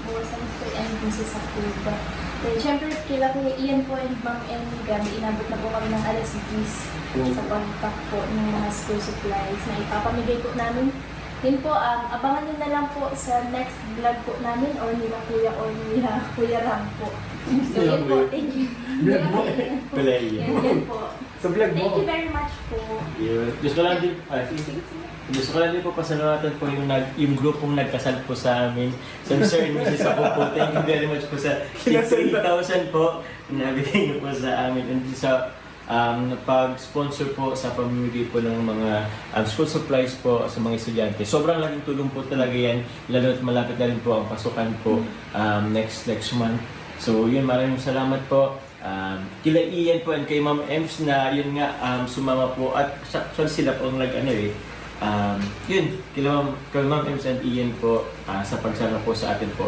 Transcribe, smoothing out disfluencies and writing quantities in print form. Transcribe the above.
po sa Mr. and Mrs. Akuba. Then, syempre, kila Kuya Ian po and Ma'am Emmy, gabi inabot na po kami ng alas 10 sa pag-pack po ng mga school supplies na ipapamigay po namin. Yun po, abangan nyo na lang po sa next vlog po namin or nila Kuya or nila Kuya Ram po. So, yun po, thank you. Vlog mo Pala Yun po. Sa vlog Thank mo. you very much po. Yun. Gusto ko lang din, gusto ko lang din po pasalamatan po yung grupong nagkasal po sa amin. So, Mr. and Mrs. ako po, thank you very much po sa 3,000 po na nabigay niyo po sa amin. And sa pag-sponsor po sa pamimigay po ng mga school supplies po sa mga estudyante. Sobrang laking tulong po talaga yan, lalo at malapit na rin po ang pasukan po next month. So yun, maraming salamat po. Kila Ian po and kay Ma'am Ems na yun nga sumama po at sila po ang yun, kila Ma'am Ems and Ian po sa pagsama po sa atin po